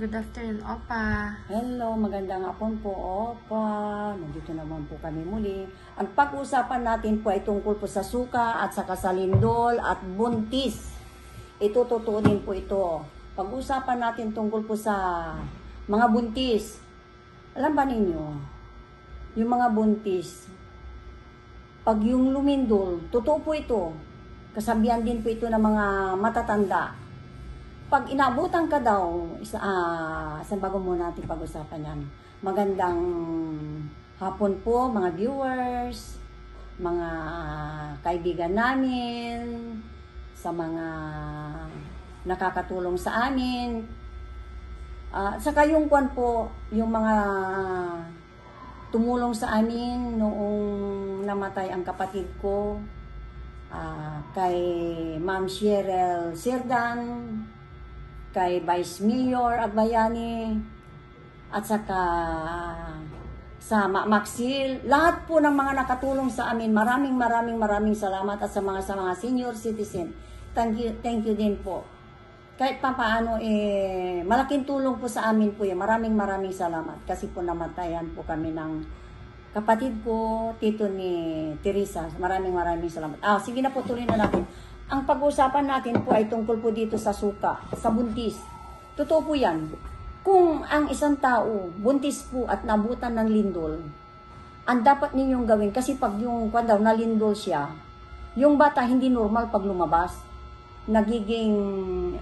good afternoon, Opa. Hello, magandang hapon po, Opa. Nandito naman po kami muli. Ang pag-uusapan natin po ay tungkol po sa suka at sa kasalindol at buntis. Ito, totoo din po ito. Pag-uusapan natin tungkol po sa mga buntis. Alam ba ninyo, yung mga buntis, pag yung lumindol, totoo po ito. Kasabihan din po ito ng mga matatanda. Pag inabutan ka daw, isang bago muna natin pag-usapan yan. Magandang hapon po mga viewers, mga kaibigan namin, sa mga nakakatulong sa amin. Saka yung kwan po, yung mga tumulong sa amin noong namatay ang kapatid ko, kay Ma'am Cheryl Sirdan, kay Vice Mayor Agbayani, at saka sa Maxil, lahat po ng mga nakatulong sa amin, maraming salamat, at sa mga senior citizen, thank you din po. Kahit pa paano, malaking tulong po sa amin po yan, maraming salamat, kasi po namatayan po kami ng kapatid ko, tito ni Teresa, maraming salamat. Sige na po, tuloy na natin. Ang pag-uusapan natin po ay tungkol po dito sa suka, sa buntis. Totoo po yan. Kung ang isang tao, buntis po at nabutan ng lindol, ang dapat ninyong gawin, kasi pag yung daw nalindol siya, yung bata hindi normal pag lumabas. Nagiging,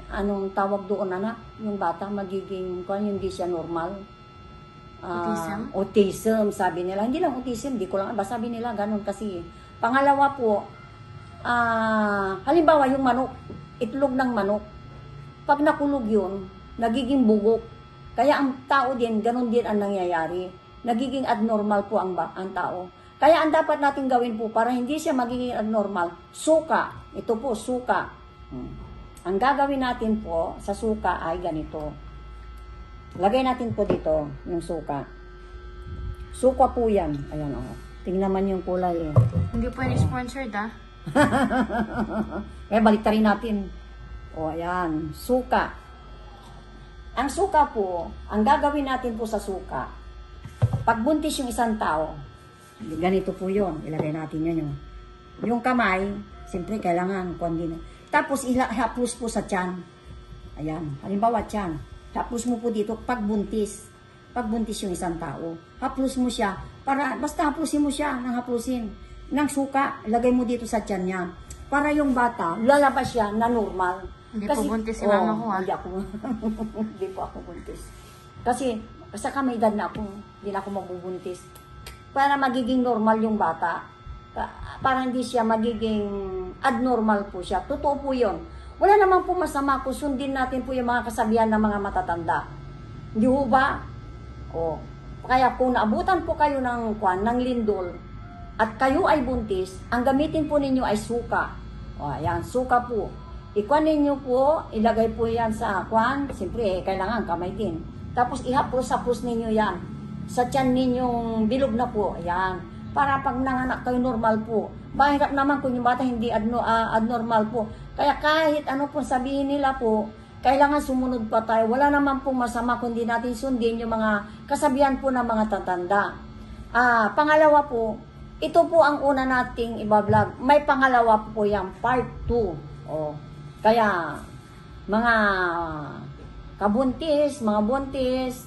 anong tawag doon anak? Yung bata magiging, hindi siya normal. Autism, sabi nila. Hindi lang autism, di ko lang, sabi nila, ganun kasi. Pangalawa po, halimbawa yung manok, itlog ng manok, pag nakulog yun, nagiging bugok. Kaya ang tao din, ganun din ang nangyayari. Nagiging abnormal po ang tao. Kaya ang dapat natin gawin po, para hindi siya magiging abnormal, suka. Ito po, suka. Ang gagawin natin po sa suka ay ganito. Lagay natin po dito, yung suka. Suka po yan. Ayan o. Tingnan man yung kulay eh. Hindi po yan sponsored Kaya baliktarin natin. O, ayan. Suka. Ang suka po, ang gagawin natin po sa suka, pag buntis yung isang tao, ganito po yun. Ilagay natin yun. Yung kamay, siyempre kailangan kondin. Tapos ihaplos po sa tiyan. Ayan. Halimbawa tiyan. Haplos mo po dito pag buntis. Pag buntis yung isang tao, haplos mo siya. Basta haplosin mo siya ng haplosin. Ng suka, ilagay mo dito sa tiyan niya. Para yung bata, lalabas siya na normal. Hindi po buntis si mama ko Hindi po ako buntis. Kasi may edad na ako, hindi na ako mabubuntis. Para magiging normal yung bata. Para hindi siya magiging abnormal po siya. Totoo po yun. Wala naman po masama kung sundin natin po yung mga kasabihan ng mga matatanda. Hindi ho ba? Kaya kung naabutan po kayo ng lindol, at kayo ay buntis, ang gamitin po ninyo ay suka. Ayan, suka po. Ikuan ninyo po, ilagay po yan sa siyempre, kailangan kamay din. Tapos ihaplos ninyo yan. Sa tiyan ninyong bilog na po, ayan. Para pag nanganak kayo normal po. Mahirap naman kung yung bata hindi abnormal po. Kaya kahit ano po sabihin nila po, kailangan sumunod pa tayo. Wala naman pong masama kundi natin sundin yung mga kasabihan po ng mga tatanda. Pangalawa po, ito po ang una nating ibablog. May pangalawa po yung part 2. Kaya, mga kabuntis, mga buntis,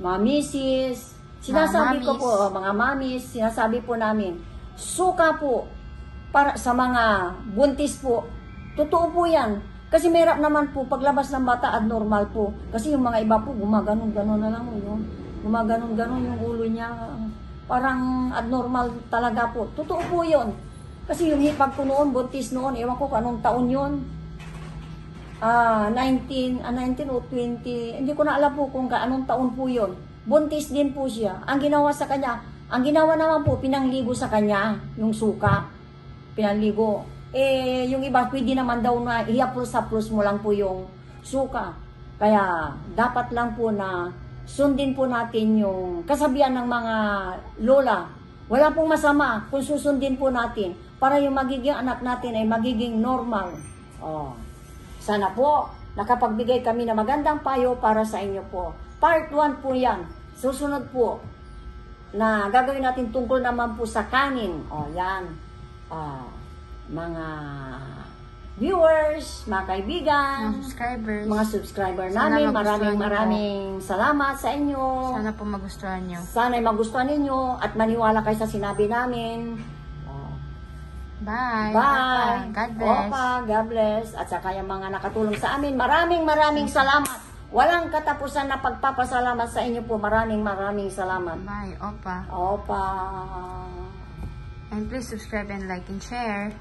mga misis, sinasabi ko po, mga mamis, sinasabi po namin, suka po, para sa mga buntis po, totoo po yan. Kasi mahirap naman po, paglabas ng bata, abnormal po. Kasi yung mga iba po, gumaganon-ganon na lang yun. Gumaganon-ganon yung ulo niya. Parang abnormal talaga po. Totoo po yun. Kasi yung hipag ko noon, buntis noon, ewan ko kung anong taon yun. 19 o 20, hindi ko na alam po kung anong taon po yun. Buntis din po siya. Ang ginawa sa kanya, ang ginawa naman po, pinangligo sa kanya, yung suka. Pinangligo. Yung iba, pwede naman daw na ihaplos-haplos mo lang po yung suka. Kaya, dapat lang po na sundin po natin yung kasabihan ng mga lola. Wala pong masama kung susundin po natin para yung magiging anak natin ay magiging normal. Sana po nakapagbigay kami ng magandang payo para sa inyo po. Part 1 po yan. Susunod po na gagawin natin tungkol naman po sa kanin. O yan, mga viewers, mga kaibigan, mga subscriber namin, maraming salamat sa inyo. Sana po magustuhan nyo. Sana ay magustuhan ninyo at maniwala kayo sa sinabi namin. Bye. Bye. God bless. Opa, God bless. At saka yung mga nakatulong sa amin, maraming salamat. Walang katapusan na pagpapasalamat sa inyo po. Maraming salamat. Bye, Opa. Opa. And please subscribe and like and share.